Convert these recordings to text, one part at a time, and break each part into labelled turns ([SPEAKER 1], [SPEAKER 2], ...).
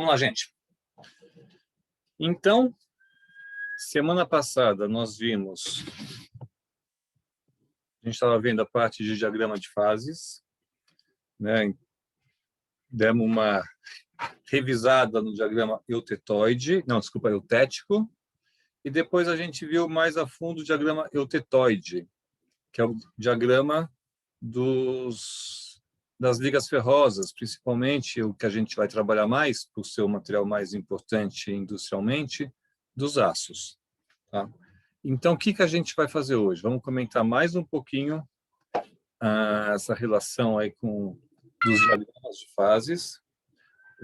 [SPEAKER 1] Vamos lá, gente. Então, semana passada nós vimos, a gente estava vendo a parte de diagrama de fases, né? Demos uma revisada no diagrama eutetoide, não, desculpa, eutético, e depois a gente viu mais a fundo o diagrama eutetoide, que é o diagrama das ligas ferrosas, principalmente o que a gente vai trabalhar mais, por ser o material mais importante industrialmente, dos aços. Tá? Então, o que a gente vai fazer hoje? Vamos comentar mais um pouquinho essa relação aí dos diagramas de fases.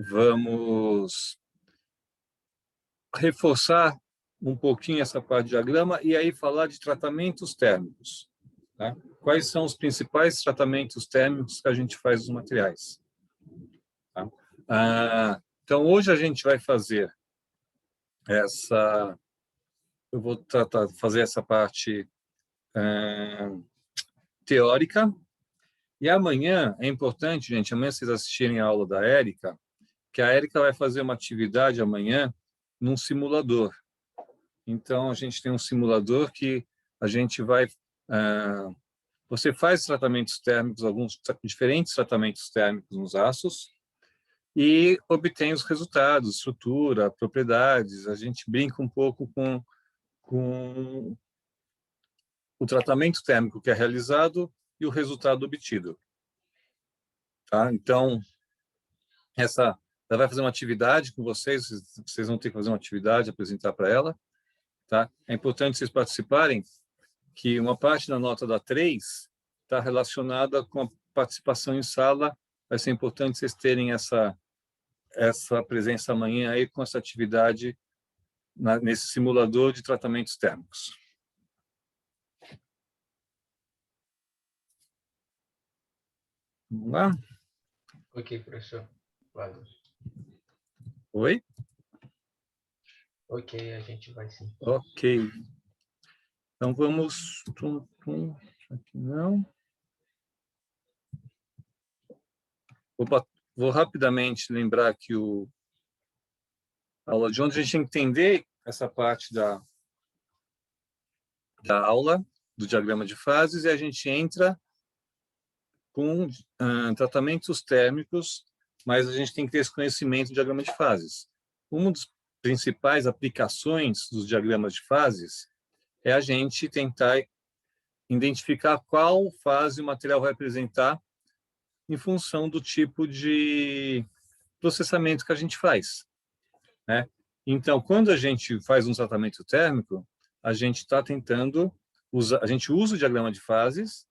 [SPEAKER 1] Vamos reforçar um pouquinho essa parte de diagrama e aí falar de tratamentos térmicos. Tá? Quais são os principais tratamentos térmicos que a gente faz dos materiais? Tá? Então, hoje a gente vai fazer eu vou fazer essa parte teórica, e amanhã, é importante, gente, amanhã vocês assistirem a aula da Érica, que a Érica vai fazer uma atividade amanhã num simulador. Então, a gente tem um simulador que a gente vai... você faz tratamentos térmicos, alguns diferentes tratamentos térmicos nos aços, e obtém os resultados, estrutura, propriedades. A gente brinca um pouco com o tratamento térmico que é realizado e o resultado obtido. Tá? Então, ela vai fazer uma atividade com vocês vão ter que fazer uma atividade, apresentar para ela. Tá? É importante vocês participarem, que uma parte da nota da 3 está relacionada com a participação em sala. Vai ser importante vocês terem essa presença amanhã aí com essa atividade nesse simulador de tratamentos térmicos. Vamos lá?
[SPEAKER 2] Ok, professor. Valeu.
[SPEAKER 1] Oi?
[SPEAKER 2] Ok, a gente vai sim.
[SPEAKER 1] Ok. Então, vamos... Aqui não. Vou rapidamente lembrar que a aula de ontem a gente tem que entender essa parte da aula, do diagrama de fases, e a gente entra com tratamentos térmicos, mas a gente tem que ter esse conhecimento do diagrama de fases. Uma das principais aplicações dos diagramas de fases é a gente tentar identificar qual fase o material vai apresentar em função do tipo de processamento que a gente faz, né? Então, quando a gente faz um tratamento térmico, a gente está tentando a gente usa o diagrama de fases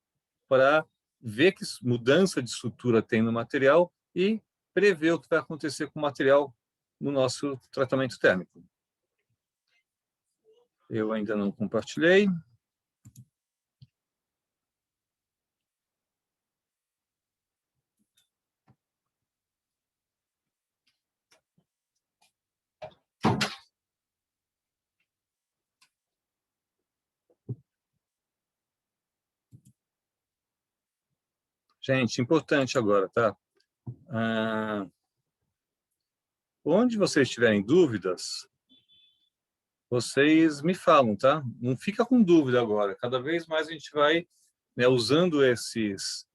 [SPEAKER 1] para ver que mudança de estrutura tem no material e prever o que vai acontecer com o material no nosso tratamento térmico. Eu ainda não compartilhei. Gente, importante agora, tá? Onde vocês tiverem dúvidas, vocês me falam, tá? Não fica com dúvida agora. Cada vez mais a gente vai, né, usando esses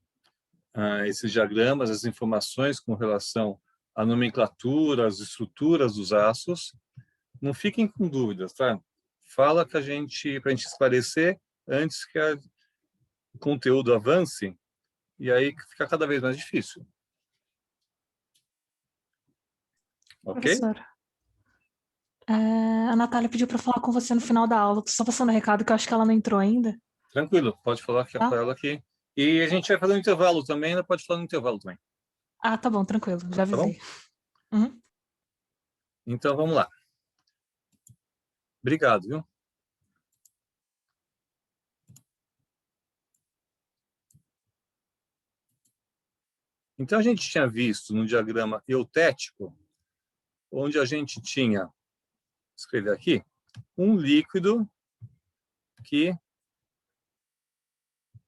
[SPEAKER 1] diagramas, as informações com relação à nomenclatura, às estruturas dos aços. Não fiquem com dúvidas, tá? Fala que para a gente esclarecer antes que o conteúdo avance, e aí fica cada vez mais difícil. Ok?
[SPEAKER 3] Professora, a Natália pediu para falar com você no final da aula. Estou só passando o recado que eu acho que ela não entrou ainda.
[SPEAKER 1] Tranquilo, pode falar que é com ela aqui. E a gente vai fazer um intervalo também, ela pode falar no intervalo também.
[SPEAKER 3] Ah, tá bom, tranquilo, já avisei.
[SPEAKER 1] Tá bom? Então, vamos lá. Obrigado, viu? Então, a gente tinha visto no diagrama eutético, onde a gente tinha, vou escrever aqui, um líquido que,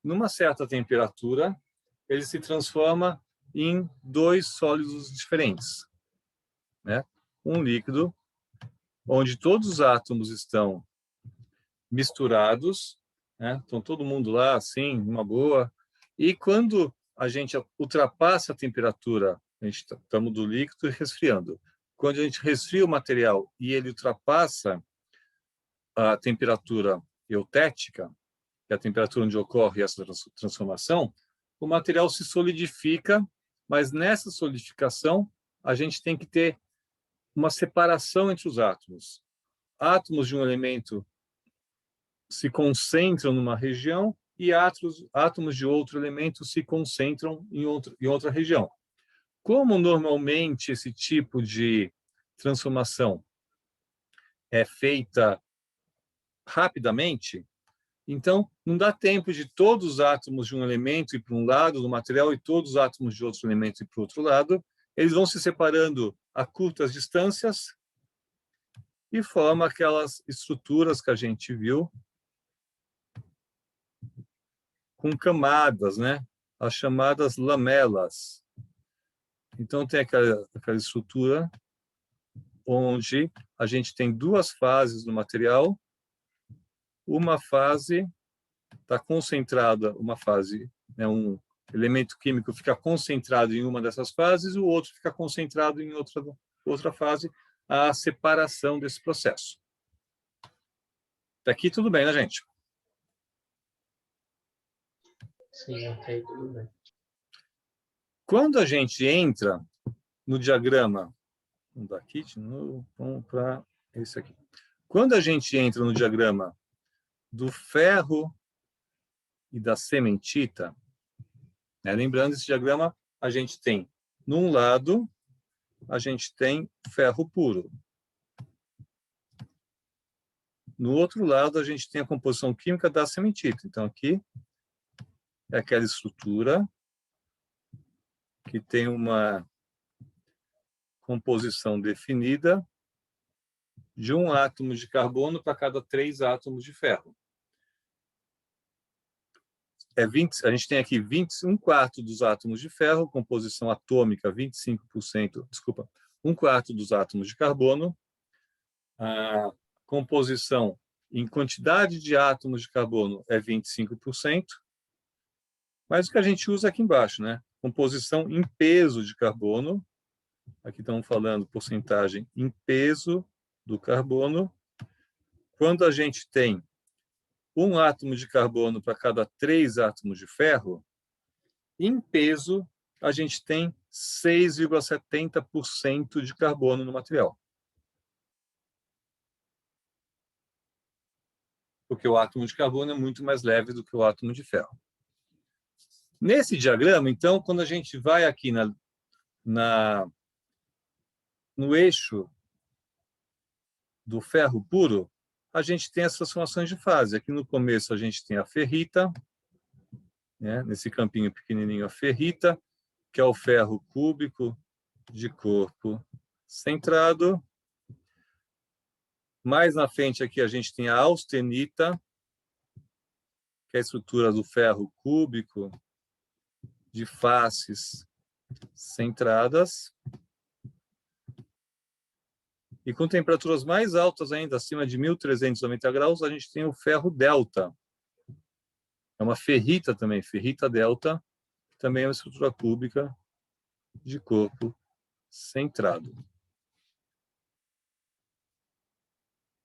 [SPEAKER 1] numa certa temperatura, ele se transforma em dois sólidos diferentes, né? um líquido onde todos os átomos estão misturados, né? Então todo mundo lá assim, uma boa. E quando a gente ultrapassa a temperatura, a gente estamos do líquido e resfriando. Quando a gente resfria o material e ele ultrapassa a temperatura eutética, que é a temperatura onde ocorre essa transformação, o material se solidifica, mas nessa solidificação a gente tem que ter uma separação entre os átomos. Átomos de um elemento se concentram numa região e átomos de outro elemento se concentram em outra região. Como normalmente esse tipo de transformação é feita rapidamente, então não dá tempo de todos os átomos de um elemento ir para um lado do material e todos os átomos de outro elemento ir para o outro lado. Eles vão se separando a curtas distâncias e formam aquelas estruturas que a gente viu com camadas, né? As chamadas lamelas. Então, tem aquela estrutura onde a gente tem duas fases no material. Uma fase está concentrada, uma fase, né, um elemento químico fica concentrado em uma dessas fases, o outro fica concentrado em outra fase, a separação desse processo. Até aqui tudo bem, né, gente?
[SPEAKER 2] Sim, até aí tudo bem.
[SPEAKER 1] Quando a gente entra no diagrama, vamos daqui de novo, vamos para esse aqui. Quando a gente entra no diagrama do ferro e da cementita, né, lembrando, esse diagrama a gente tem, num lado, a gente tem ferro puro. No outro lado, a gente tem a composição química da cementita. Então, aqui é aquela estrutura que tem uma composição definida de um átomo de carbono para cada 3 átomos de ferro. A gente tem aqui 1/4 dos átomos de ferro, composição atômica 25%, desculpa, 1/4 dos átomos de carbono, a composição em quantidade de átomos de carbono é 25%, mas o que a gente usa aqui embaixo, né? Composição em peso de carbono, aqui estamos falando porcentagem em peso do carbono. Quando a gente tem um átomo de carbono para cada 3 átomos de ferro, em peso, a gente tem 6,70% de carbono no material. Porque o átomo de carbono é muito mais leve do que o átomo de ferro. Nesse diagrama, então, quando a gente vai aqui no eixo do ferro puro, a gente tem as transformações de fase. Aqui no começo a gente tem a ferrita, né? Nesse campinho pequenininho a ferrita, que é o ferro cúbico de corpo centrado. Mais na frente aqui a gente tem a austenita, que é a estrutura do ferro cúbico de faces centradas. E com temperaturas mais altas ainda, acima de 1390 graus, a gente tem o ferro delta. É uma ferrita também, ferrita delta, também é uma estrutura cúbica de corpo centrado.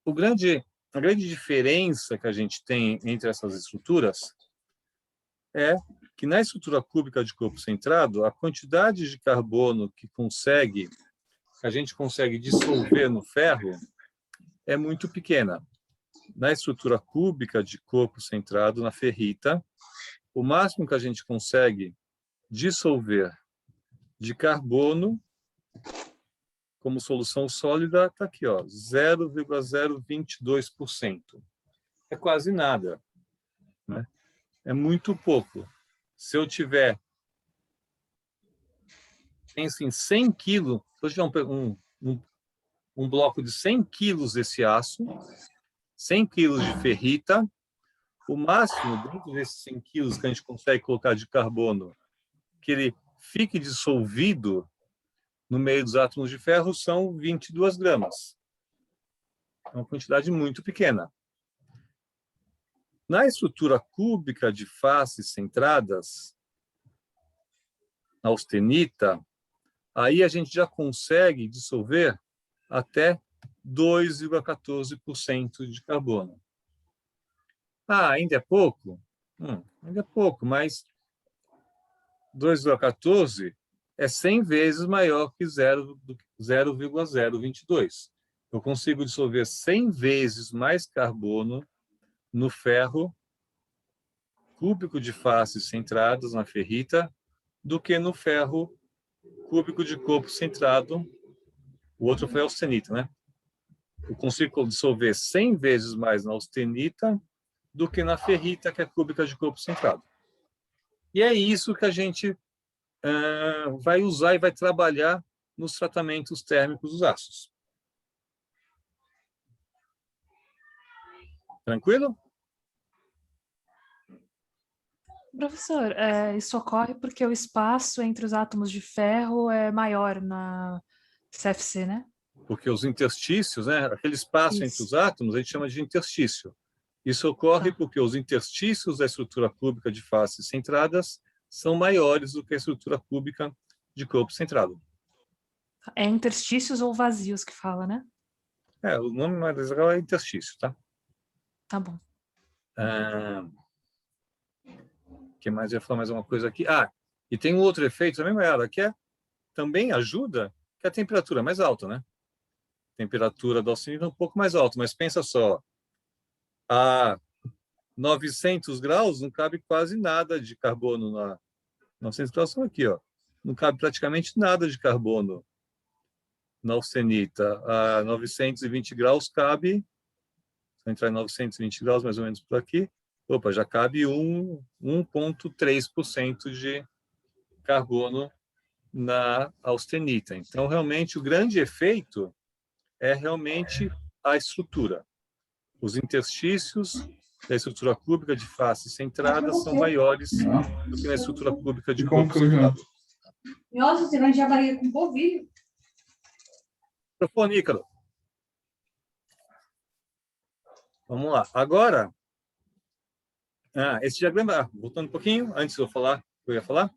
[SPEAKER 1] A grande diferença que a gente tem entre essas estruturas é que na estrutura cúbica de corpo centrado, a quantidade de carbono que a gente consegue dissolver no ferro é muito pequena. Na estrutura cúbica de corpo centrado, na ferrita, o máximo que a gente consegue dissolver de carbono como solução sólida está aqui, 0,022%. É quase nada, né? É muito pouco. Se eu tiver, pense em 100 quilos, se eu tiver um bloco de 100 quilos desse aço, 100 quilos de ferrita, o máximo dentro desses 100 quilos que a gente consegue colocar de carbono, que ele fique dissolvido no meio dos átomos de ferro são 22 gramas. É uma quantidade muito pequena. Na estrutura cúbica de faces centradas, na austenita, aí a gente já consegue dissolver até 2,14% de carbono. Ah, ainda é pouco? Ainda é pouco, mas 2,14 é 100 vezes maior que 0,022. Eu consigo dissolver 100 vezes mais carbono no ferro cúbico de faces centradas na ferrita do que no ferro cúbico de corpo centrado. O outro foi a austenita, né? Eu consigo dissolver 100 vezes mais na austenita do que na ferrita, que é cúbica de corpo centrado. E é isso que a gente vai usar e vai trabalhar nos tratamentos térmicos dos aços. Tranquilo?
[SPEAKER 3] Professor, isso ocorre porque o espaço entre os átomos de ferro é maior na CFC, né?
[SPEAKER 1] Porque os interstícios, né, aquele espaço entre os átomos, a gente chama de interstício. Isso ocorre porque os interstícios da estrutura cúbica de faces centradas são maiores do que a estrutura cúbica de corpo centrado.
[SPEAKER 3] É interstícios ou vazios que fala, né?
[SPEAKER 1] O nome mais legal é interstício, tá?
[SPEAKER 3] Tá bom.
[SPEAKER 1] Que mais? Eu ia falar mais uma coisa aqui. E tem um outro efeito também, Mayara, que também ajuda, que é a temperatura mais alta, né? A temperatura da austenita é um pouco mais alta, mas pensa só, a 900 graus não cabe quase nada de carbono na 900 graus são aqui, ó. Não cabe praticamente nada de carbono na austenita. A 920 graus cabe, se eu entrar em 920 graus, mais ou menos por aqui, já cabe 1,3% de carbono na austenita. Então, realmente, o grande efeito é realmente a estrutura. Os interstícios da estrutura cúbica de face centrada são maiores do que na estrutura cúbica de corpo centrado.
[SPEAKER 4] Nossa, você vai encher a barriga com polvilho?
[SPEAKER 1] Microfone, Ícaro. Vamos lá. Agora, esse diagrama, voltando um pouquinho, antes de eu falar o que eu ia falar,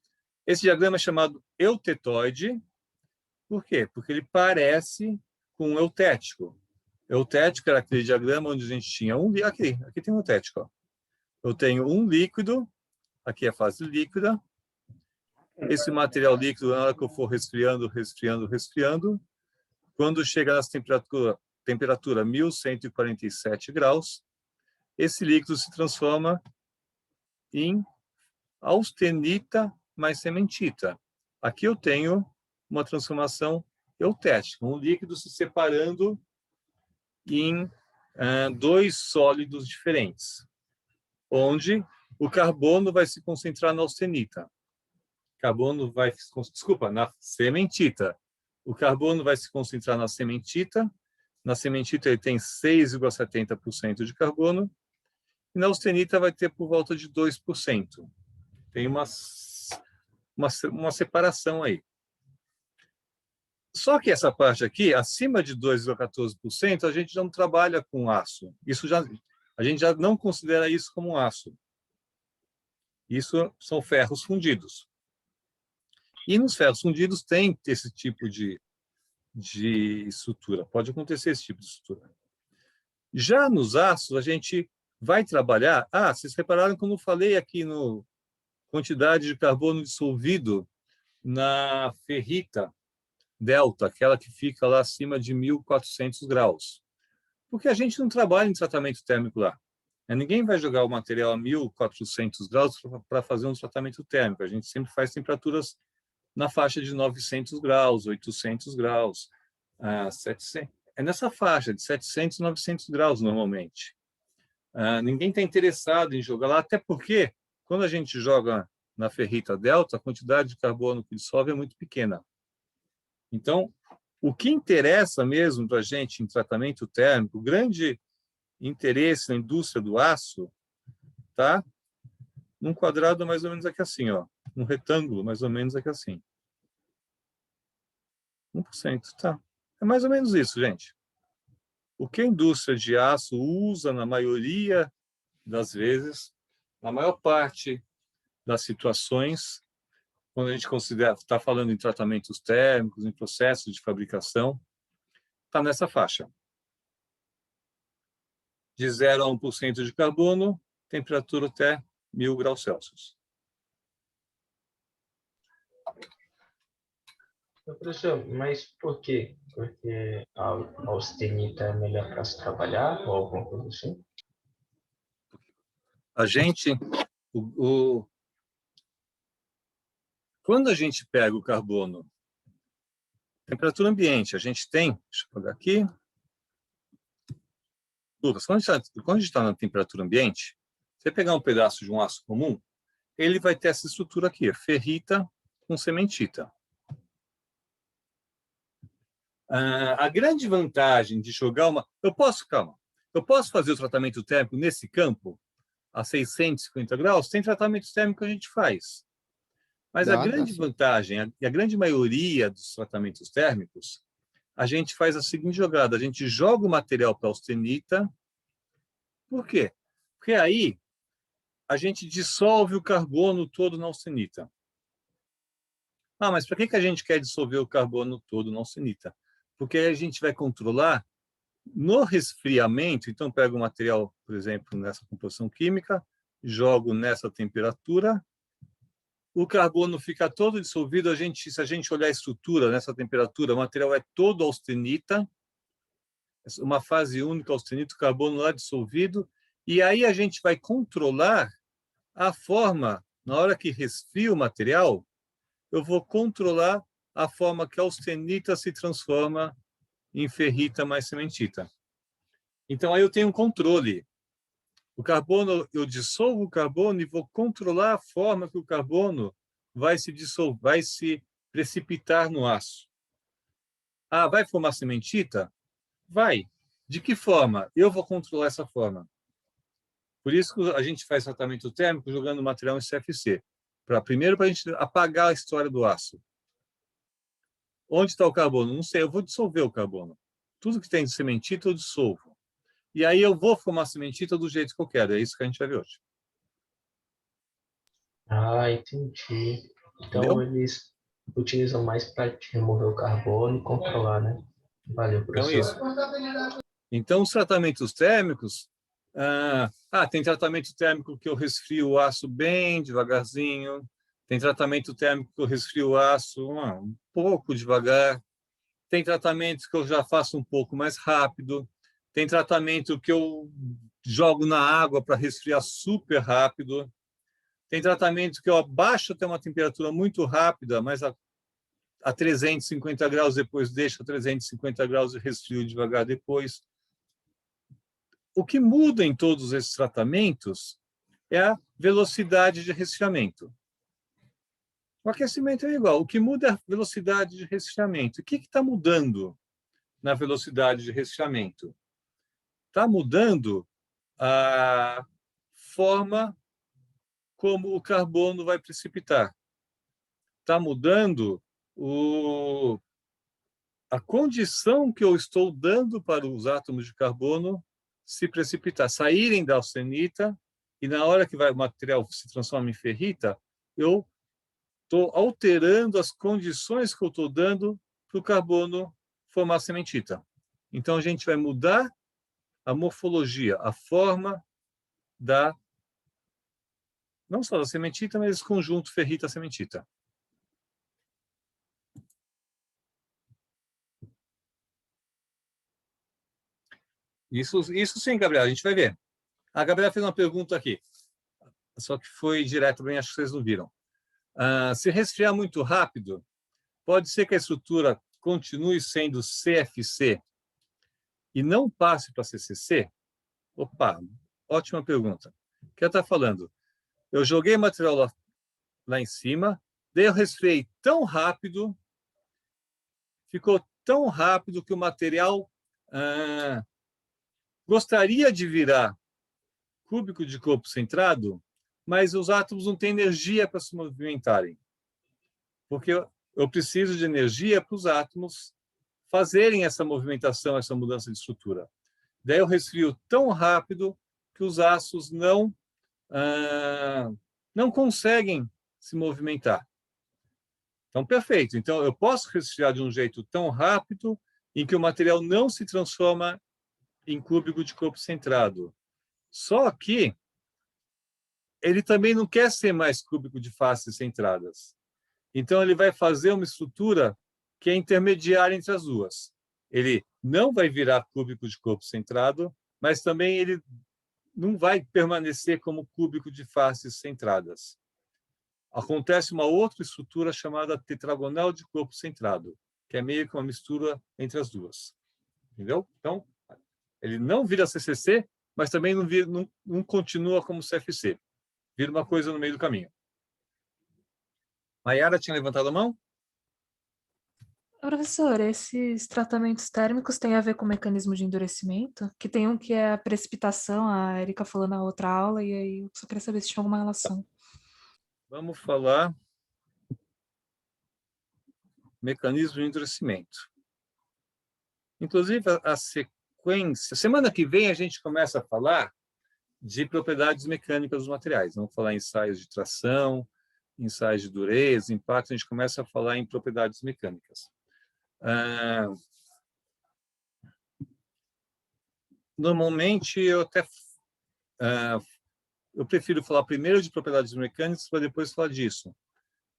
[SPEAKER 1] esse diagrama é chamado eutetoide. Por quê? Porque ele parece com um eutético. Eutético era aquele diagrama onde a gente tinha aqui tem um eutético. Ó. Eu tenho um líquido, aqui é a fase líquida. Esse material líquido, na hora que eu for resfriando, quando chega nessa temperatura 1147 graus, esse líquido se transforma em austenita mais cementita. Aqui eu tenho uma transformação eutética, um líquido se separando em dois sólidos diferentes, onde o carbono vai se concentrar na austenita. Na cementita. O carbono vai se concentrar na cementita. Na cementita ele tem 6,70% de carbono. E na austenita vai ter por volta de 2%. Tem uma separação aí. Só que essa parte aqui, acima de 2,14%, a gente já não trabalha com aço. A gente já não considera isso como aço. Isso são ferros fundidos. E nos ferros fundidos tem esse tipo de estrutura. Pode acontecer esse tipo de estrutura. Já nos aços, a gente vai trabalhar... vocês repararam como eu falei aqui no quantidade de carbono dissolvido na ferrita delta, aquela que fica lá acima de 1.400 graus. Porque a gente não trabalha em tratamento térmico lá. Ninguém vai jogar o material a 1.400 graus para fazer um tratamento térmico. A gente sempre faz temperaturas na faixa de 900 graus, 800 graus, 700. É nessa faixa de 700 e 900 graus normalmente. Ninguém está interessado em jogar lá, até porque quando a gente joga na ferrita delta, a quantidade de carbono que dissolve é muito pequena. Então, o que interessa mesmo para a gente em tratamento térmico, o grande interesse na indústria do aço, tá? Num quadrado mais ou menos aqui assim, ó, um retângulo mais ou menos aqui assim. 1%, tá. É mais ou menos isso, gente. O que a indústria de aço usa na maioria das vezes, na maior parte das situações, quando a gente está falando em tratamentos térmicos, em processos de fabricação, está nessa faixa. De 0 a 1% de carbono, temperatura até 1000 graus Celsius.
[SPEAKER 2] Professor, mas por quê? Porque a austenita é melhor para se trabalhar ou alguma coisa assim?
[SPEAKER 1] A gente, quando a gente pega o carbono, temperatura ambiente, a gente tem, deixa eu pegar aqui, Lucas, quando a gente está na temperatura ambiente, você pegar um pedaço de um aço comum, ele vai ter essa estrutura aqui, ferrita com cementita. A grande vantagem de jogar uma... Eu posso fazer o tratamento térmico nesse campo, a 650 graus? Tem tratamento térmico que a gente faz. Mas a grande vantagem, e a grande maioria dos tratamentos térmicos, a gente faz a seguinte jogada: a gente joga o material para a austenita. Por quê? Porque aí a gente dissolve o carbono todo na austenita. Ah, mas para que a gente quer dissolver o carbono todo na austenita? Porque aí a gente vai controlar no resfriamento. Então, pego o material, por exemplo, nessa composição química, jogo nessa temperatura, o carbono fica todo dissolvido. Se a gente olhar a estrutura nessa temperatura, o material é todo austenita, uma fase única austenita, o carbono lá dissolvido, e aí a gente vai controlar a forma, na hora que resfria o material, eu vou controlar a forma que a austenita se transforma em ferrita mais cementita. Então, aí eu tenho um controle. O carbono, eu dissolvo o carbono e vou controlar a forma que o carbono vai se dissolver, vai se precipitar no aço. Ah, vai formar cementita? Vai. De que forma? Eu vou controlar essa forma. Por isso que a gente faz tratamento térmico jogando material em CFC. Primeiro, para a gente apagar a história do aço. Onde está o carbono? Não sei, eu vou dissolver o carbono. Tudo que tem de cementita eu dissolvo. E aí eu vou formar cementita do jeito que eu quero. É isso que a gente vai ver hoje.
[SPEAKER 2] Ah, entendi. Então
[SPEAKER 1] Entendeu?
[SPEAKER 2] eles utilizam mais para remover o carbono e controlar, né? Valeu,
[SPEAKER 1] Então é isso.
[SPEAKER 2] professor.
[SPEAKER 1] Então, os tratamentos térmicos... tem tratamento térmico que eu resfrio o aço bem devagarzinho. Tem tratamento térmico que eu resfrio o aço um pouco devagar. Tem tratamento que eu já faço um pouco mais rápido. Tem tratamento que eu jogo na água para resfriar super rápido. Tem tratamento que eu abaixo até uma temperatura muito rápida, mas a 350 graus, depois deixo a 350 graus e resfrio devagar depois. O que muda em todos esses tratamentos é a velocidade de resfriamento. O aquecimento é igual. O que muda é a velocidade de resfriamento. O que está mudando na velocidade de resfriamento? Está mudando a forma como o carbono vai precipitar. Está mudando a condição que eu estou dando para os átomos de carbono se precipitar, saírem da austenita, e na hora que o material se transforma em ferrita, eu estou alterando as condições que eu estou dando para o carbono formar cementita. Então, a gente vai mudar a morfologia, a forma não só da cementita, mas esse conjunto ferrita-cementita. Isso sim, Gabriela, a gente vai ver. A Gabriela fez uma pergunta aqui, só que foi direto, bem, acho que vocês não viram. Se resfriar muito rápido, pode ser que a estrutura continue sendo CFC e não passe para CCC? Opa, ótima pergunta. O que ela está falando? Eu joguei material lá em cima, daí eu resfriei tão rápido, ficou tão rápido que o material gostaria de virar cúbico de corpo centrado, mas os átomos não têm energia para se movimentarem. Porque eu preciso de energia para os átomos fazerem essa movimentação, essa mudança de estrutura. Daí eu resfrio tão rápido que os aços não conseguem se movimentar. Então, perfeito. Então, eu posso resfriar de um jeito tão rápido em que o material não se transforma em cúbico de corpo centrado. Só que ele também não quer ser mais cúbico de faces centradas. Então, ele vai fazer uma estrutura que é intermediária entre as duas. Ele não vai virar cúbico de corpo centrado, mas também ele não vai permanecer como cúbico de faces centradas. Acontece uma outra estrutura chamada tetragonal de corpo centrado, que é meio que uma mistura entre as duas. Entendeu? Então, ele não vira CCC, mas também não continua como CFC. Vira uma coisa no meio do caminho. Maiara tinha levantado a mão?
[SPEAKER 3] Professor, esses tratamentos térmicos têm a ver com o mecanismo de endurecimento? Que tem um que é a precipitação, a Erika falou na outra aula, e aí eu só queria saber se tinha alguma relação.
[SPEAKER 1] Vamos falar mecanismo de endurecimento. Inclusive, a sequência... Semana que vem a gente começa a falar de propriedades mecânicas dos materiais. Vamos falar em ensaios de tração, ensaios de dureza, impacto. A gente começa a falar em propriedades mecânicas. Normalmente, eu prefiro falar primeiro de propriedades mecânicas para depois falar disso.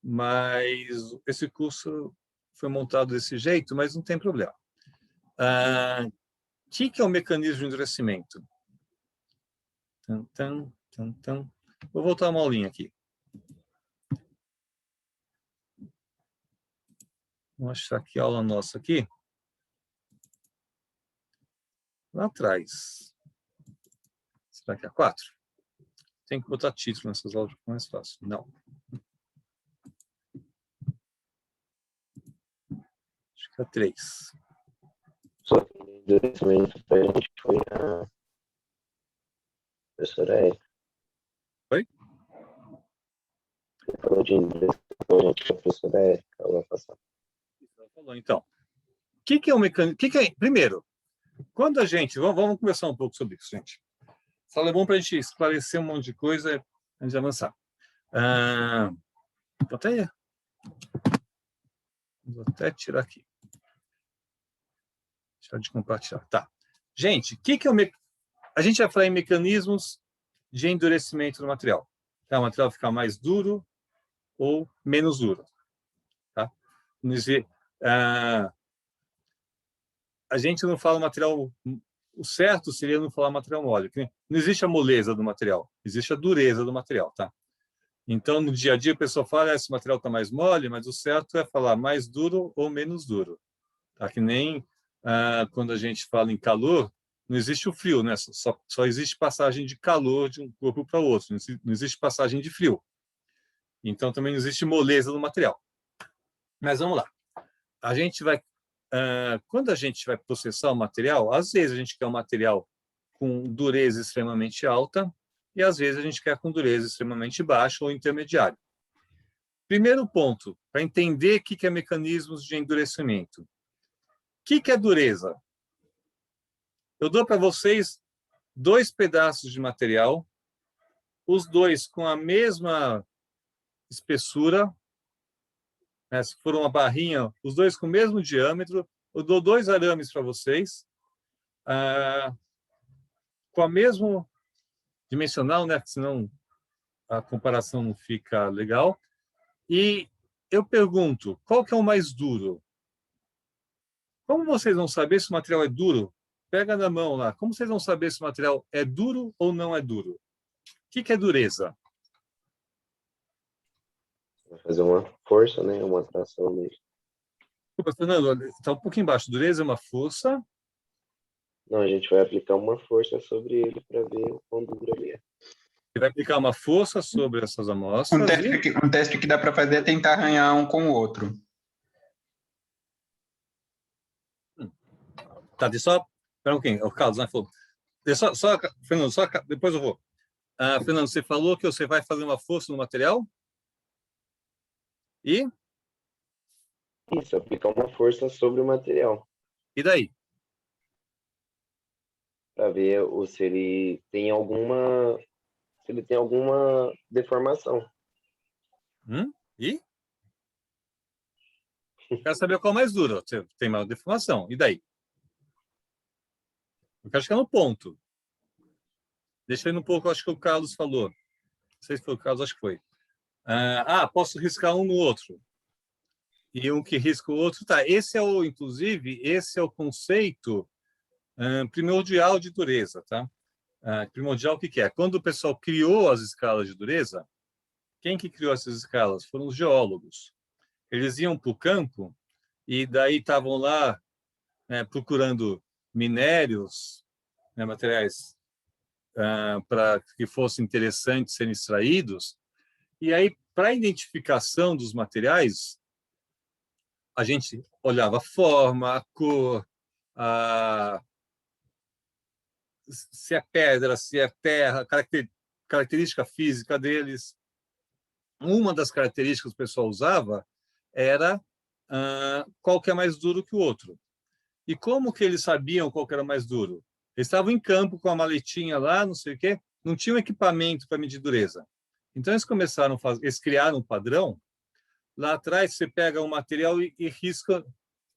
[SPEAKER 1] Mas esse curso foi montado desse jeito, mas não tem problema. O que é o mecanismo de endurecimento? Vou voltar uma aulinha aqui. Vamos achar aqui a aula nossa aqui. Lá atrás. Será que é 4? Tem que botar título nessas aulas, fica mais fácil. Não. Acho que é 3.
[SPEAKER 2] Só que endurecimento para a gente foi a professora Érica.
[SPEAKER 1] Oi?
[SPEAKER 2] Você falou de endurecimento para a gente foi a professora Érica, ela passada.
[SPEAKER 1] Então, o que é o mecanismo? Primeiro, quando a gente... Vamos conversar um pouco sobre isso, gente. Só é bom para a gente esclarecer um monte de coisa antes de avançar. Vou até tirar aqui. Deixar de compartilhar. Tá. Gente, que é o a gente vai falar em mecanismos de endurecimento do material. Tá? O material ficar mais duro ou menos duro. Tá? A gente não fala material... O certo seria não falar material mole. Não existe a moleza do material, existe a dureza do material. Tá? Então, no dia a dia, a pessoa fala esse material está mais mole, mas o certo é falar mais duro ou menos duro. Tá? Que nem quando a gente fala em calor, não existe o frio, né? Só existe passagem de calor de um corpo para o outro, não existe passagem de frio. Então, também não existe moleza no material. Mas vamos lá. A gente vai... quando a gente vai processar o material, às vezes a gente quer um material com dureza extremamente alta e às vezes a gente quer com dureza extremamente baixa ou intermediária. Primeiro ponto, para entender o que é mecanismos de endurecimento. O que é dureza? Eu dou para vocês 2 pedaços de material, os dois com a mesma espessura, né? Se for uma barrinha, os dois com o mesmo diâmetro, eu dou 2 arames para vocês, com a mesma dimensional, né? Senão a comparação não fica legal. E eu pergunto, qual que é o mais duro? Como vocês vão saber se o material é duro? Pega na mão lá. Como vocês vão saber se o material é duro ou não é duro? O que é dureza?
[SPEAKER 2] Vai fazer uma força, né? Uma atração nele.
[SPEAKER 1] Desculpa, Fernando, está um pouquinho embaixo. Dureza é uma força.
[SPEAKER 2] Não, a gente vai aplicar uma força sobre ele para ver o quão duro ele é.
[SPEAKER 1] Você vai aplicar uma força sobre essas amostras.
[SPEAKER 5] Um teste que dá para fazer é tentar arranhar um com o outro.
[SPEAKER 1] Tá, deixa só... Espera um pouquinho, o Carlos, né, falou. Fernando, depois eu vou. Fernando, você falou que você vai fazer uma força no material? E?
[SPEAKER 6] Isso, aplicar uma força sobre o material,
[SPEAKER 1] E daí?
[SPEAKER 6] para ver se ele tem alguma deformação.
[SPEAKER 1] E? Quero saber qual é mais duro. Você tem maior deformação. E daí? Eu quero chegar no ponto. Deixa eu ir no pouco, acho que o Carlos falou. Não sei se foi o Carlos, acho que foi. Posso riscar um no outro. E um que risca o outro. Tá, inclusive, esse é o conceito primordial de dureza, tá? Primordial, o que é? Quando o pessoal criou as escalas de dureza, quem que criou essas escalas? Foram os geólogos. Eles iam para o campo e daí estavam lá procurando minérios, materiais para que fossem interessantes serem extraídos. E aí, para a identificação dos materiais, a gente olhava a forma, a cor, se é pedra, se é terra, característica física deles. Uma das características que o pessoal usava era qual que é mais duro que o outro. E como que eles sabiam qual que era mais duro? Eles estavam em campo com a maletinha lá, não sei o quê, não tinham equipamento para medir dureza. Então eles começaram a fazer, eles criaram um padrão. Lá atrás você pega um material e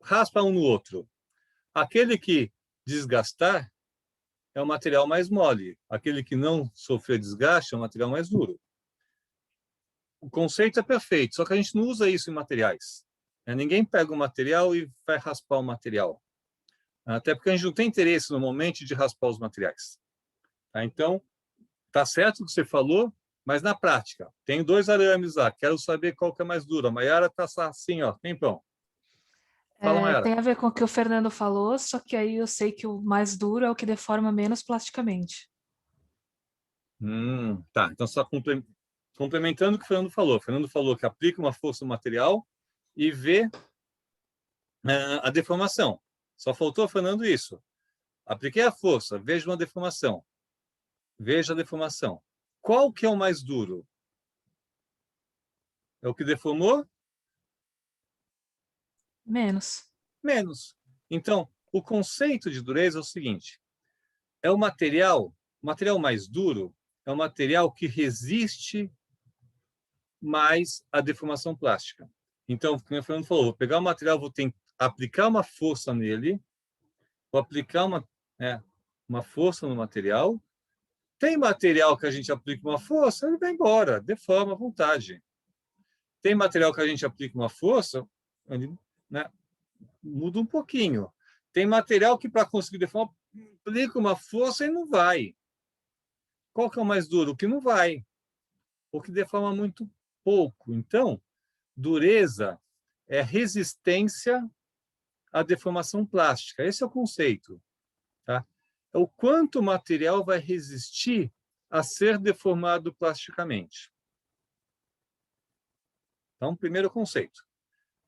[SPEAKER 1] raspa um no outro. Aquele que desgastar é o material mais mole. Aquele que não sofrer desgaste é o material mais duro. O conceito é perfeito, só que a gente não usa isso em materiais. Ninguém pega o material e vai raspar o material. Até porque a gente não tem interesse no momento de raspar os materiais. Então, tá certo o que você falou, mas na prática, tenho 2 arames lá, quero saber qual que é mais duro. A Mayara está assim, ó, tempão. Fala, Mayara.
[SPEAKER 3] Tem a ver com o que o Fernando falou, só que aí eu sei que o mais duro é o que deforma menos plasticamente.
[SPEAKER 1] Tá, então só complementando o que o Fernando falou. O Fernando falou que aplica uma força no material e vê a deformação. Só faltou, Fernando, isso. Apliquei a força, vejo uma deformação. Veja a deformação. Qual que é o mais duro? É o que deformou?
[SPEAKER 3] Menos.
[SPEAKER 1] Menos. Então, o conceito de dureza é o seguinte: é o material mais duro é o material que resiste mais à deformação plástica. Então, como o Fernando falou, vou pegar o material, vou aplicar uma força nele, vou aplicar uma força no material. Tem material que a gente aplica uma força, ele vai embora, deforma à vontade. Tem material que a gente aplica uma força, ele muda um pouquinho. Tem material que, para conseguir deformar, aplica uma força e não vai. Qual que é o mais duro? O que não vai. O que deforma muito pouco. Então, dureza é resistência à deformação plástica. Esse é o conceito. Tá? É o quanto o material vai resistir a ser deformado plasticamente. Então, primeiro conceito.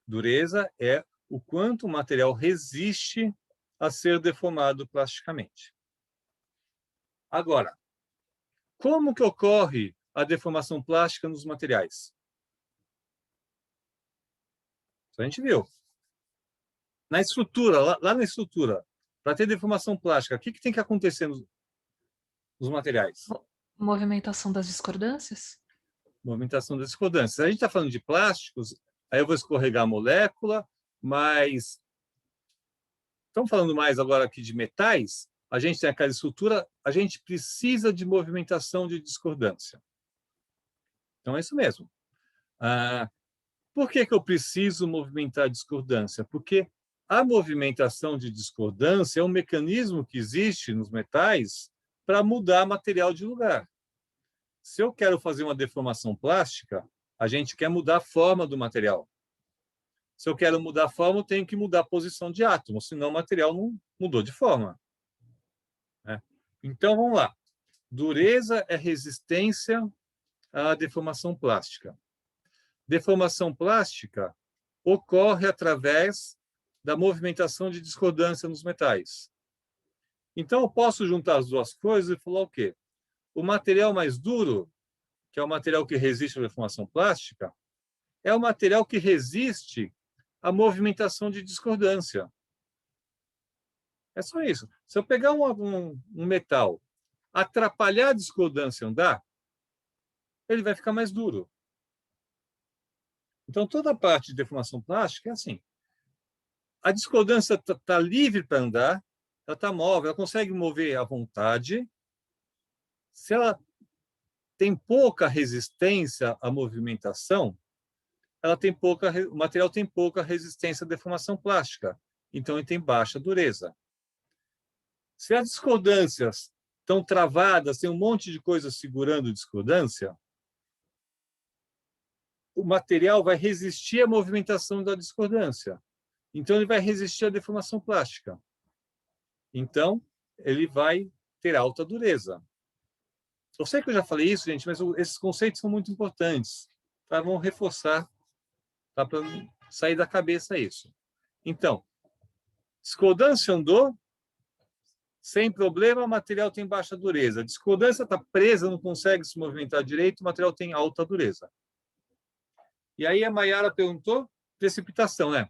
[SPEAKER 1] Dureza é o quanto o material resiste a ser deformado plasticamente. Agora, como que ocorre a deformação plástica nos materiais? Isso a gente viu. Na estrutura, lá na estrutura, para ter deformação plástica, o que tem que acontecer nos materiais?
[SPEAKER 3] Movimentação das discordâncias?
[SPEAKER 1] Movimentação das discordâncias. Se a gente está falando de plásticos, aí eu vou escorregar a molécula, mas estamos falando mais agora aqui de metais, a gente tem aquela estrutura, a gente precisa de movimentação de discordância. Então é isso mesmo. Por que eu preciso movimentar a discordância? Porque a movimentação de discordância é um mecanismo que existe nos metais para mudar material de lugar. Se eu quero fazer uma deformação plástica, a gente quer mudar a forma do material. Se eu quero mudar a forma, eu tenho que mudar a posição de átomo, senão o material não mudou de forma. Então, vamos lá. Dureza é resistência à deformação plástica. Deformação plástica ocorre através da movimentação de discordância nos metais. Então, eu posso juntar as duas coisas e falar o quê? O material mais duro, que é o material que resiste à deformação plástica, é o material que resiste a movimentação de discordância. É só isso. Se eu pegar um metal, atrapalhar a discordância andar, ele vai ficar mais duro. Então, toda a parte de deformação plástica é assim. A discordância está livre para andar, ela está móvel, ela consegue mover à vontade. Se ela tem pouca resistência à movimentação, o material tem pouca resistência à deformação plástica. Então, ele tem baixa dureza. Se as discordâncias estão travadas, tem um monte de coisa segurando a discordância, o material vai resistir à movimentação da discordância. Então, ele vai resistir à deformação plástica. Então, ele vai ter alta dureza. Eu sei que eu já falei isso, gente, mas esses conceitos são muito importantes. Tá? Vamos reforçar, tá? Para sair da cabeça isso. Então, discordância andou, sem problema, o material tem baixa dureza. A discordância está presa, não consegue se movimentar direito, o material tem alta dureza. E aí a Mayara perguntou, precipitação, né?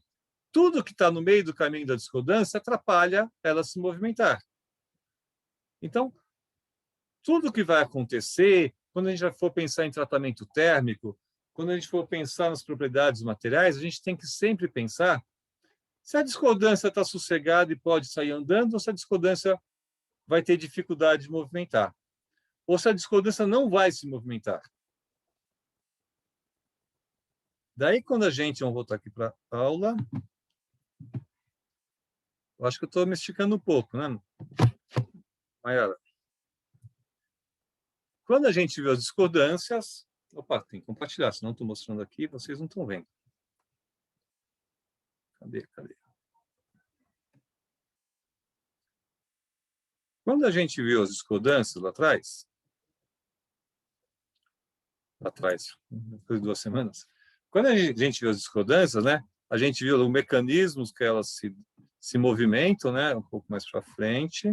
[SPEAKER 1] Tudo que está no meio do caminho da discordância atrapalha ela se movimentar. Então, tudo que vai acontecer, quando a gente for pensar em tratamento térmico, quando a gente for pensar nas propriedades materiais, a gente tem que sempre pensar se a discordância está sossegada e pode sair andando, ou se a discordância vai ter dificuldade de movimentar. Ou se a discordância não vai se movimentar. Daí, quando a gente... Vamos voltar aqui para a aula. Eu acho que eu estou me esticando um pouco, né? Mayara. Quando a gente viu as discordâncias... Opa, tem que compartilhar, senão estou mostrando aqui, vocês não estão vendo. Cadê? Quando a gente viu as discordâncias lá atrás, depois de 2 semanas, quando a gente viu as discordâncias, né, a gente viu os mecanismos que elas se movimentam, né, um pouco mais para frente.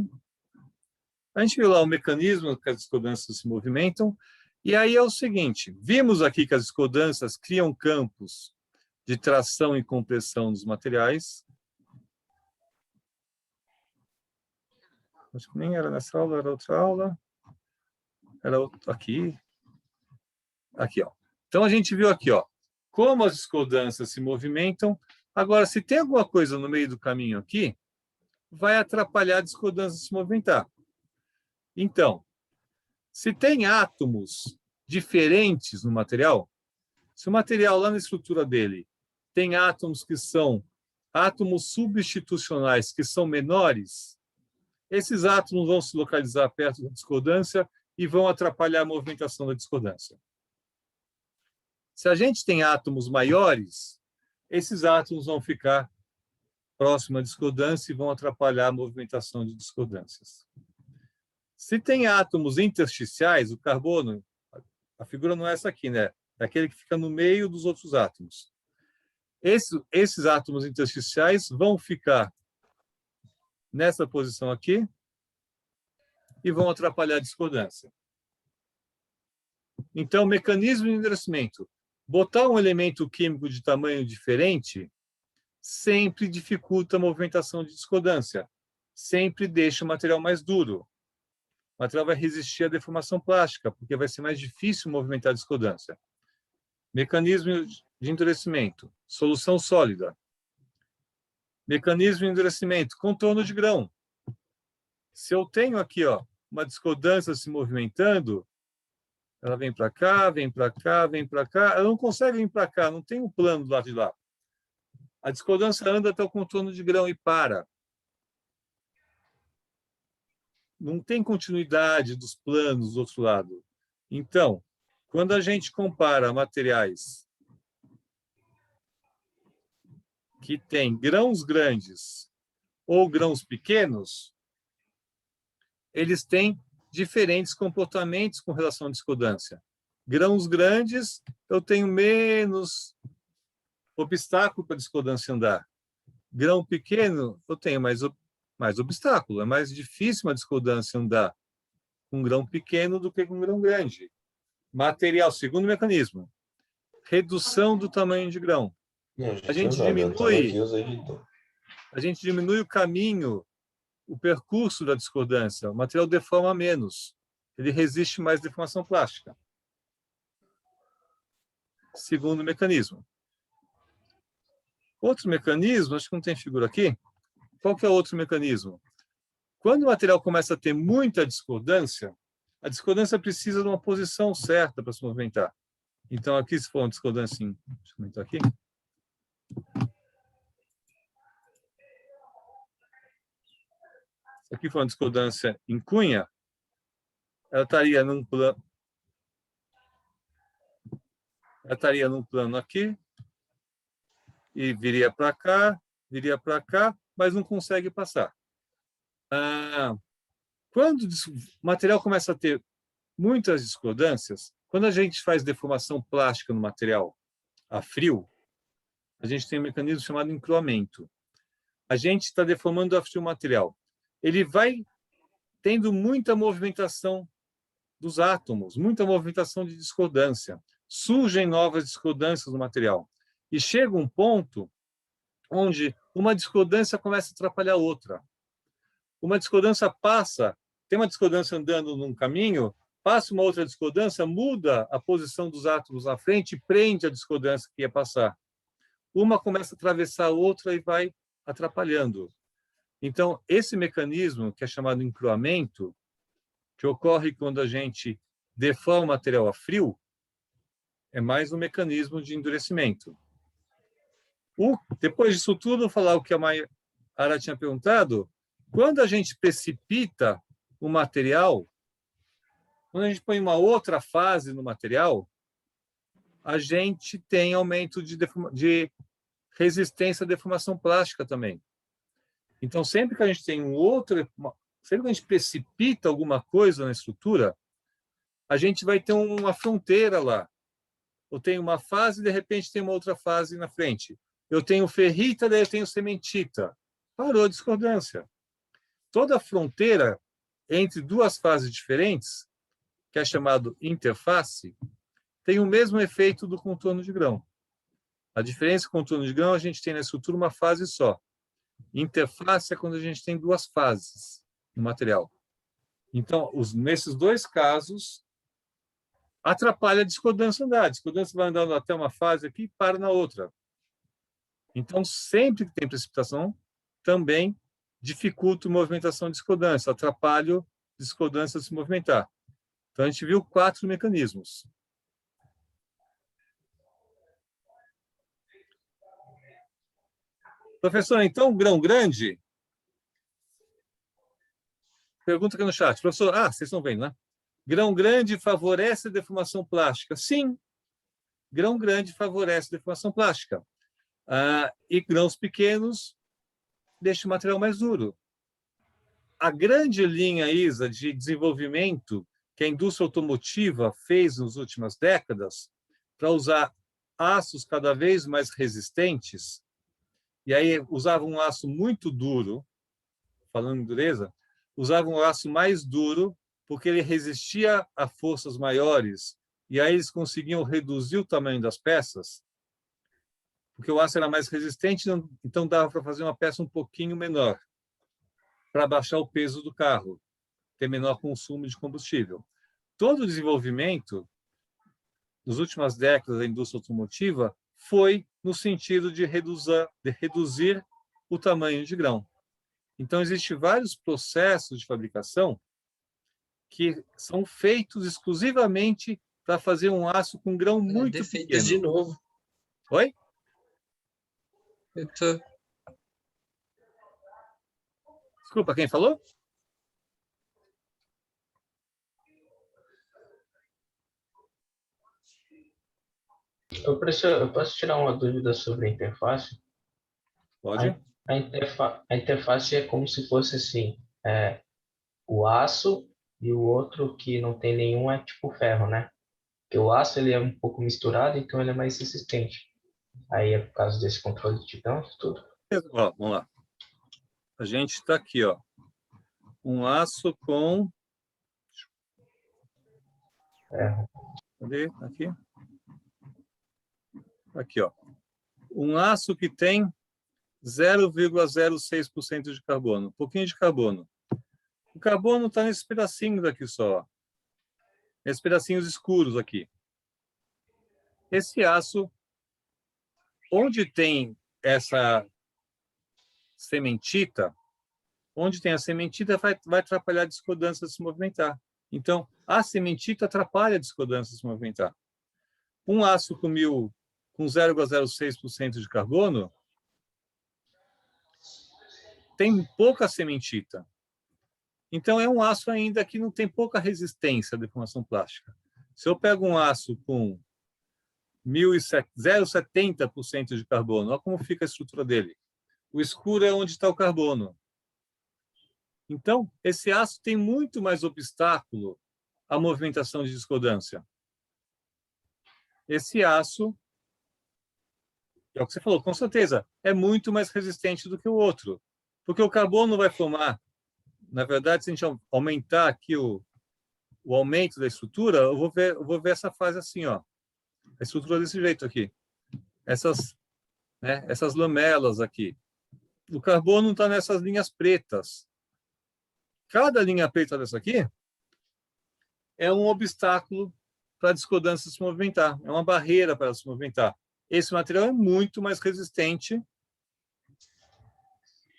[SPEAKER 1] A gente viu lá o mecanismo que as discordâncias se movimentam, e aí é o seguinte, vimos aqui que as discordâncias criam campos de tração e compressão dos materiais. Acho que nem era nessa aula, era outra aula. Era aqui. Aqui, ó. Então, a gente viu aqui, ó, como as discordâncias se movimentam. Agora, se tem alguma coisa no meio do caminho aqui, vai atrapalhar a discordância se movimentar. Então, se tem átomos diferentes no material, se o material lá na estrutura dele tem átomos que são átomos substitucionais, que são menores, esses átomos vão se localizar perto da discordância e vão atrapalhar a movimentação da discordância. Se a gente tem átomos maiores, esses átomos vão ficar próximos à discordância e vão atrapalhar a movimentação de discordâncias. Se tem átomos intersticiais, o carbono, a figura não é essa aqui, né? É aquele que fica no meio dos outros átomos. Esses átomos intersticiais vão ficar nessa posição aqui e vão atrapalhar a discordância. Então, mecanismo de endurecimento. Botar um elemento químico de tamanho diferente sempre dificulta a movimentação de discordância. Sempre deixa o material mais duro. O material vai resistir à deformação plástica, porque vai ser mais difícil movimentar a discordância. Mecanismo de endurecimento. Solução sólida. Mecanismo de endurecimento. Contorno de grão. Se eu tenho aqui, ó, uma discordância se movimentando, ela vem para cá, vem para cá, vem para cá, ela não consegue vir para cá, não tem um plano do lado de lá. A discordância anda até o contorno de grão e para. Não tem continuidade dos planos do outro lado. Então, quando a gente compara materiais que têm grãos grandes ou grãos pequenos, eles têm diferentes comportamentos com relação à discordância. Grãos grandes, eu tenho menos obstáculo para a discordância andar. Grão pequeno, eu tenho mais obstáculo. É mais difícil uma discordância andar com um grão pequeno do que com um grão grande. Material, segundo mecanismo. Redução do tamanho de grão. A gente diminui o caminho, o percurso da discordância. O material deforma menos. Ele resiste mais à deformação plástica. Segundo mecanismo. Outro mecanismo, acho que não tem figura aqui. Qual que é o outro mecanismo? Quando o material começa a ter muita discordância, a discordância precisa de uma posição certa para se movimentar. Então, aqui, se for uma discordância deixa eu aumentar aqui. Se aqui for uma discordância em cunha, ela estaria num plano. Ela estaria num plano aqui e viria para cá, mas não consegue passar. Quando o material começa a ter muitas discordâncias, quando a gente faz deformação plástica no material a frio, a gente tem um mecanismo chamado encruamento. A gente está deformando a frio o material. Ele vai tendo muita movimentação dos átomos, muita movimentação de discordância. Surgem novas discordâncias no material. E chega um ponto onde uma discordância começa a atrapalhar a outra. Uma discordância passa, tem uma discordância andando num caminho, passa uma outra discordância, muda a posição dos átomos na frente e prende a discordância que ia passar. Uma começa a atravessar a outra e vai atrapalhando. Então, esse mecanismo, que é chamado encruamento, que ocorre quando a gente deforma o material a frio, é mais um mecanismo de endurecimento. Depois disso tudo, vou falar o que a Mayara tinha perguntado. Quando a gente precipita o material, quando a gente põe uma outra fase no material, a gente tem aumento de resistência à deformação plástica também. Então, sempre que a gente tem sempre que a gente precipita alguma coisa na estrutura, a gente vai ter uma fronteira lá. Eu tenho uma fase, de repente tem uma outra fase na frente. Eu tenho ferrita, daí eu tenho cementita. Parou a discordância. Toda a fronteira entre duas fases diferentes, que é chamado interface, tem o mesmo efeito do contorno de grão. A diferença do contorno de grão, a gente tem na estrutura uma fase só. Interface é quando a gente tem duas fases no material. Então, nesses dois casos, atrapalha a discordância andar. A discordância vai andando até uma fase aqui e para na outra. Então, sempre que tem precipitação, também dificulta a movimentação de discordância, atrapalha a discordância de se movimentar. Então, a gente viu 4 mecanismos. Professor, então, grão grande? Pergunta aqui no chat. Professor, vocês estão vendo, né? Grão grande favorece a deformação plástica? Sim, grão grande favorece a deformação plástica. E grãos pequenos deixam o material mais duro. A grande linha, Isa, de desenvolvimento que a indústria automotiva fez nas últimas décadas para usar aços cada vez mais resistentes, e aí usavam um aço muito duro, falando em dureza, usavam um aço mais duro porque ele resistia a forças maiores, e aí eles conseguiam reduzir o tamanho das peças, porque o aço era mais resistente, então dava para fazer uma peça um pouquinho menor, para baixar o peso do carro, ter menor consumo de combustível. Todo o desenvolvimento, nas últimas décadas da indústria automotiva, foi no sentido de reduzir o tamanho de grão. Então, existem vários processos de fabricação que são feitos exclusivamente para fazer um aço com grão muito pequeno.
[SPEAKER 7] De novo.
[SPEAKER 1] Oi? Desculpa, quem falou?
[SPEAKER 2] Professor, eu posso tirar uma dúvida sobre a interface?
[SPEAKER 1] Pode.
[SPEAKER 2] A interface é como se fosse assim, o aço e o outro que não tem nenhum é tipo ferro, né? Porque o aço ele é um pouco misturado, então ele é mais resistente. Aí é por causa desse controle de grãos e tudo.
[SPEAKER 1] Vamos lá. A gente está aqui, ó. Um aço com... Cadê? Aqui. Aqui, ó. um aço que tem 0,06% de carbono, um pouquinho de carbono. O carbono está nesses pedacinhos aqui só, nesses pedacinhos escuros aqui. Esse aço, onde tem essa sementita, onde tem a sementita vai atrapalhar a discordância de se movimentar. Então, a sementita atrapalha a discordância de se movimentar. Um aço com 0,06% de carbono tem pouca sementita. Então, é um aço ainda que não tem pouca resistência à deformação plástica. Se eu pego um aço com 0,70% de carbono, olha como fica a estrutura dele. O escuro é onde está o carbono. Então, esse aço tem muito mais obstáculo à movimentação de discordância. Esse aço, é o que você falou, com certeza, é muito mais resistente do que o outro. Porque o carbono vai formar, na verdade, se a gente aumentar aqui o aumento da estrutura, eu vou ver essa fase assim, ó. A estrutura desse jeito aqui. Essas lamelas aqui. O carbono está nessas linhas pretas. Cada linha preta dessa aqui é um obstáculo para a discordância se movimentar. É uma barreira para ela se movimentar. Esse material é muito mais resistente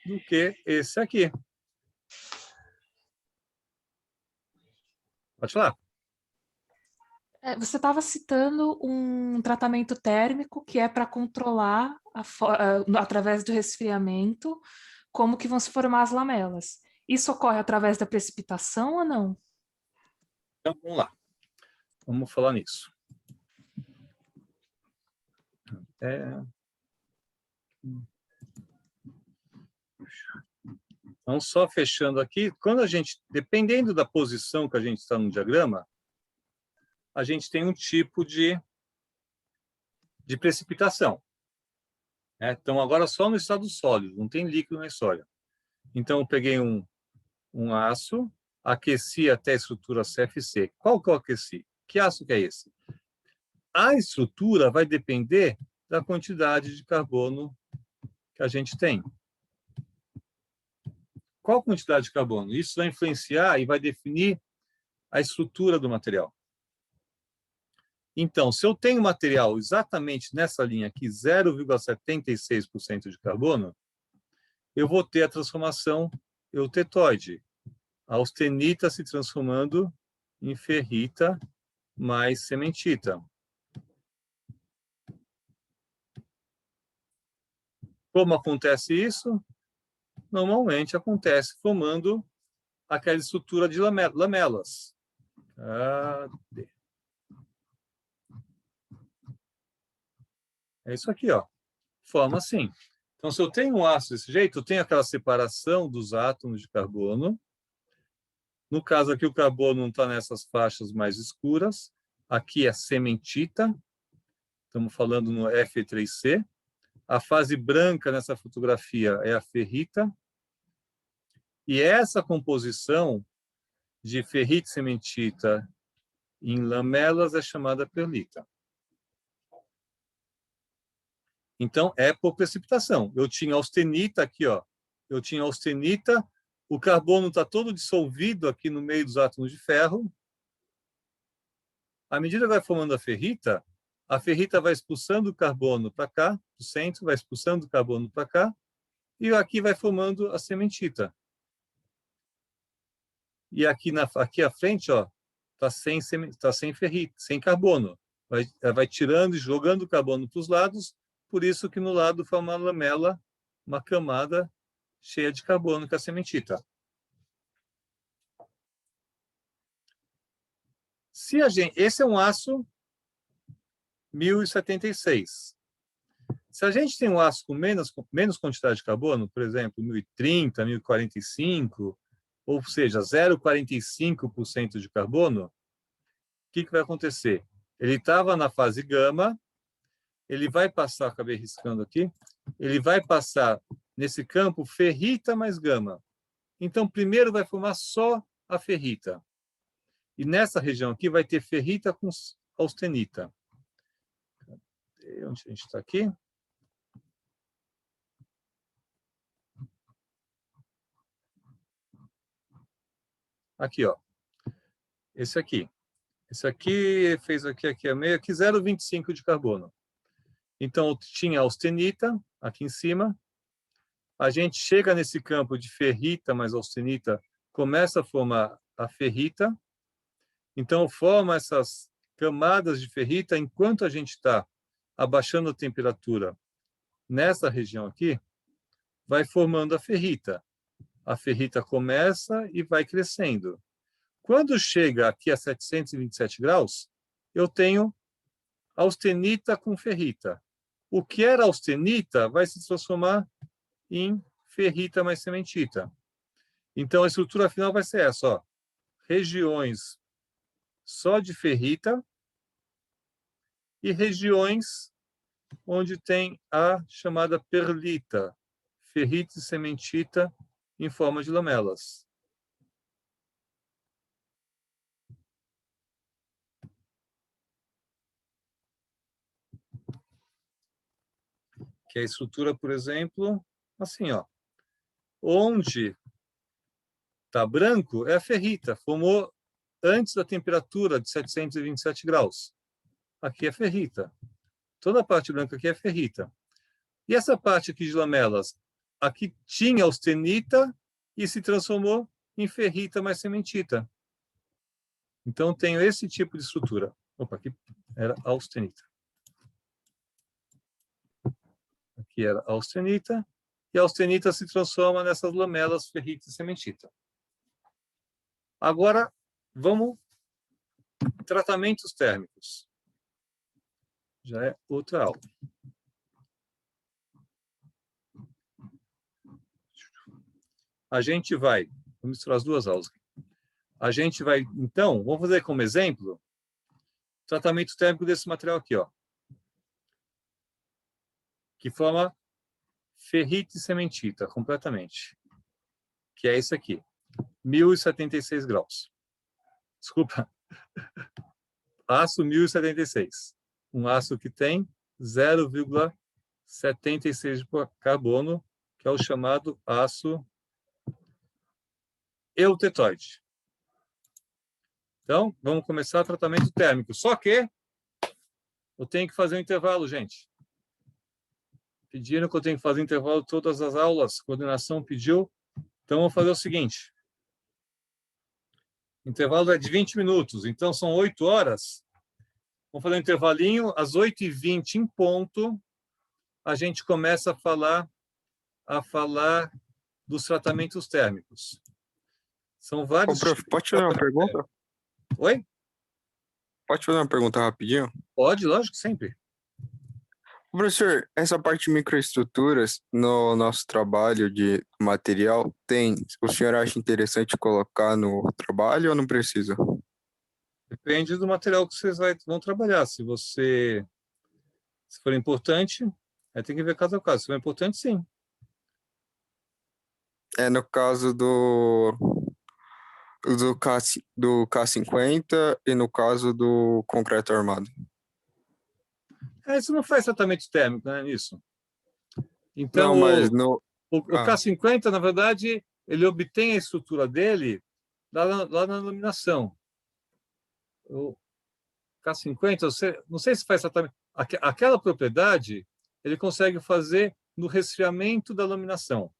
[SPEAKER 1] do que esse aqui. Pode falar.
[SPEAKER 3] Você estava citando um tratamento térmico que é para controlar, através do resfriamento, como que vão se formar as lamelas. Isso ocorre através da precipitação ou não?
[SPEAKER 1] Então, vamos lá. Vamos falar nisso. Então, só fechando aqui, quando a gente, dependendo da posição que a gente está no diagrama, a gente tem um tipo de precipitação. Então, agora só no estado sólido, não tem líquido na história. Então, eu peguei um aço, aqueci até a estrutura CFC. Qual que eu aqueci? Que aço que é esse? A estrutura vai depender da quantidade de carbono que a gente tem. Qual quantidade de carbono? Isso vai influenciar e vai definir a estrutura do material. Então, se eu tenho material exatamente nessa linha aqui, 0,76% de carbono, eu vou ter a transformação eutetoide. A austenita se transformando em ferrita mais cementita. Como acontece isso? Normalmente acontece formando aquela estrutura de lamelas. Cadê? É isso aqui, ó. Forma assim. Então, se eu tenho um aço desse jeito, eu tenho aquela separação dos átomos de carbono. No caso aqui, o carbono não está nessas faixas mais escuras. Aqui é cementita. Estamos falando no Fe3C. A fase branca nessa fotografia é a ferrita. E essa composição de ferrita e cementita em lamelas é chamada perlita. Então, é por precipitação. Eu tinha austenita aqui, ó. Eu tinha austenita, o carbono está todo dissolvido aqui no meio dos átomos de ferro. À medida que vai formando a ferrita vai expulsando o carbono para cá, do centro, vai expulsando o carbono para cá, e aqui vai formando a cementita. E aqui à frente, ó, tá sem ferrita, sem carbono. Vai tirando e jogando o carbono para os lados. Por isso que no lado forma uma lamela, uma camada cheia de carbono, que é a cementita. Esse é um aço 1076. Se a gente tem um aço com menos quantidade de carbono, por exemplo, 1030, 1045, ou seja, 0,45% de carbono, o que vai acontecer? Ele estava na fase gama, ele vai passar, acabei riscando aqui, ele vai passar nesse campo ferrita mais gama. Então, primeiro vai formar só a ferrita. E nessa região aqui vai ter ferrita com austenita. Onde a gente está aqui? Aqui, ó. Esse aqui. Esse aqui fez aqui é meio, aqui 0,25 de carbono. Então, tinha austenita aqui em cima. A gente chega nesse campo de ferrita mais austenita, começa a formar a ferrita. Então, forma essas camadas de ferrita enquanto a gente está abaixando a temperatura nessa região aqui, vai formando a ferrita. A ferrita começa e vai crescendo. Quando chega aqui a 727 graus, eu tenho austenita com ferrita. O que era austenita vai se transformar em ferrita mais cementita. Então, a estrutura final vai ser essa, ó. Regiões só de ferrita e regiões onde tem a chamada perlita, ferrita e cementita em forma de lamelas. Que é a estrutura, por exemplo, assim, ó. Onde está branco é a ferrita, formou antes da temperatura de 727 graus. Aqui é ferrita. Toda a parte branca aqui é ferrita. E essa parte aqui de lamelas, aqui tinha austenita e se transformou em ferrita mais cementita. Então, tenho esse tipo de estrutura. Opa, aqui era austenita. Aqui era austenita, e a austenita se transforma nessas lamelas ferrita e cementita. Agora, vamos tratamentos térmicos. Já é outra aula. A gente vai, vou misturar as duas aulas. A gente vai, então, vamos fazer como exemplo, tratamento térmico desse material aqui, ó. Que forma ferrita e cementita, completamente. Que é esse aqui, 1076 graus. Desculpa. Aço 1076. Um aço que tem 0,76 de carbono, que é o chamado aço eutetoide. Então, vamos começar o tratamento térmico. Só que eu tenho que fazer um intervalo, gente. Pediram que eu tenho que fazer intervalo todas as aulas. A coordenação pediu. Então, vou fazer o seguinte. O intervalo é de 20 minutos. Então, são 8 horas. Vamos fazer um intervalinho. Às 8h20 em ponto, a gente começa a falar dos tratamentos térmicos. São vários...
[SPEAKER 7] Ô, prof, pode fazer uma pergunta?
[SPEAKER 1] Oi?
[SPEAKER 7] Pode fazer uma pergunta rapidinho?
[SPEAKER 1] Pode, lógico, sempre.
[SPEAKER 7] Professor, essa parte de microestruturas no nosso trabalho de material o senhor acha interessante colocar no trabalho ou não precisa?
[SPEAKER 1] Depende do material que vocês vão trabalhar. Se for importante, aí tem que ver caso a caso. Se for importante, sim.
[SPEAKER 7] No caso do K50 e no caso do concreto armado.
[SPEAKER 1] Isso não faz tratamento térmico, né, nisso. Então,
[SPEAKER 7] Não, mas no...
[SPEAKER 1] o K50, na verdade, ele obtém a estrutura dele lá na laminação. O K50, não sei se faz tratamento... Aquela propriedade, ele consegue fazer no resfriamento da laminação. O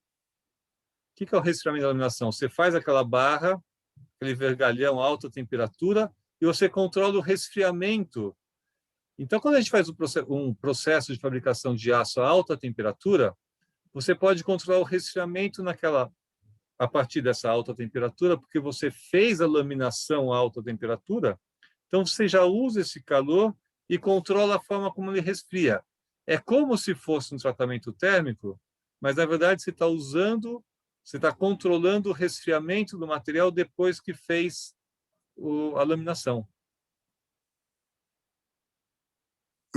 [SPEAKER 1] que é o resfriamento da laminação? Você faz aquela barra, aquele vergalhão a alta temperatura, e você controla o resfriamento. Então, quando a gente faz um processo de fabricação de aço a alta temperatura, você pode controlar o resfriamento a partir dessa alta temperatura, porque você fez a laminação a alta temperatura, então você já usa esse calor e controla a forma como ele resfria. É como se fosse um tratamento térmico, mas, na verdade, você está controlando o resfriamento do material depois que fez a laminação.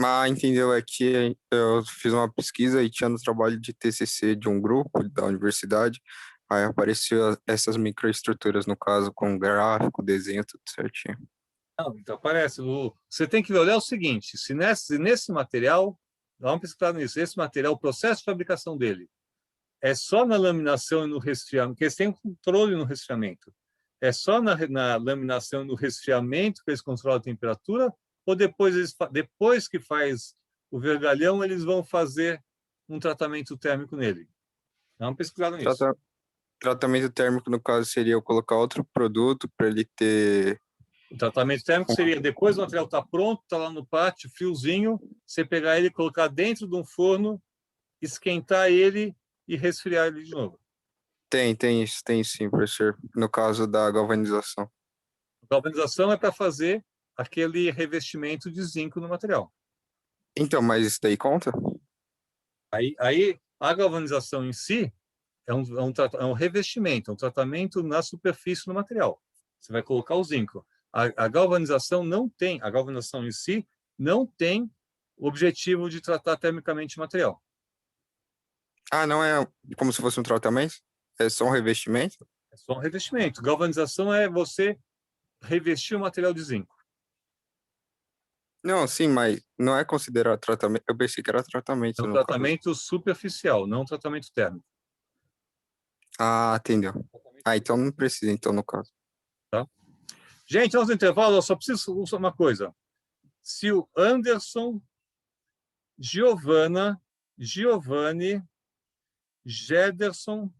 [SPEAKER 7] Mas entendeu? É que eu fiz uma pesquisa e tinha no trabalho de TCC de um grupo da universidade, aí apareceu essas microestruturas, no caso, com gráfico, desenho, tudo certinho.
[SPEAKER 1] Não, então aparece. Você tem que olhar o seguinte, se nesse material, dá uma pesquisada nisso, esse material, o processo de fabricação dele, é só na laminação e no resfriamento, porque eles têm um controle no resfriamento. É só na laminação, no resfriamento que eles controlam a temperatura? Ou depois que faz o vergalhão, eles vão fazer um tratamento térmico nele? Dá uma pesquisada nisso.
[SPEAKER 7] Tratamento térmico, no caso, seria eu colocar outro produto para ele ter.
[SPEAKER 1] O tratamento térmico seria depois do material está pronto, está lá no pátio, friozinho, você pegar ele e colocar dentro de um forno, esquentar ele e resfriar ele de novo.
[SPEAKER 7] Tem isso, tem sim, professor. No caso da galvanização.
[SPEAKER 1] A galvanização é para fazer aquele revestimento de zinco no material.
[SPEAKER 7] Então, mas isso daí conta?
[SPEAKER 1] Aí a galvanização em si é um revestimento, é um tratamento na superfície do material. Você vai colocar o zinco. A galvanização não tem, a galvanização em si não tem o objetivo de tratar termicamente o material.
[SPEAKER 7] Ah, não é como se fosse um tratamento? É só um revestimento?
[SPEAKER 1] É só um revestimento. Galvanização é você revestir o material de zinco.
[SPEAKER 7] Não, sim, mas não é considerado tratamento. Eu pensei que era tratamento
[SPEAKER 1] É um
[SPEAKER 7] no caso.
[SPEAKER 1] tratamento superficial, não um tratamento térmico.
[SPEAKER 7] Ah, entendeu. Ah, então não precisa, então, no caso.
[SPEAKER 1] Gente, antes do intervalo, eu só preciso de uma coisa. Se o Anderson, Giovana, Giovanni, Gederson,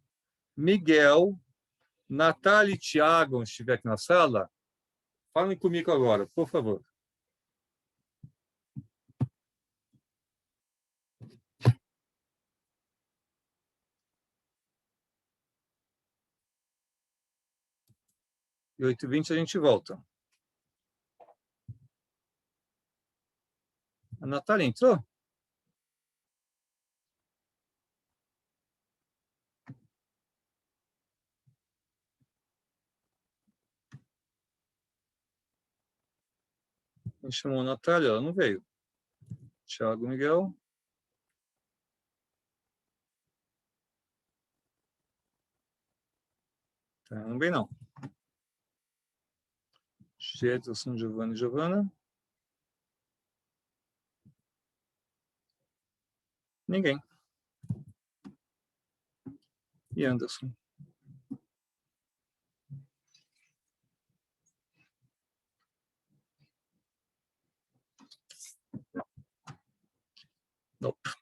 [SPEAKER 1] Miguel, Natália e Thiago estiver aqui na sala, falem comigo agora, por favor. E 8h20 a gente volta. A Natália entrou? Me chamou a Natália, ela não veio. Thiago, Miguel. Também não. Gederson, Giovanni, Giovana. Ninguém. E Anderson. Nope.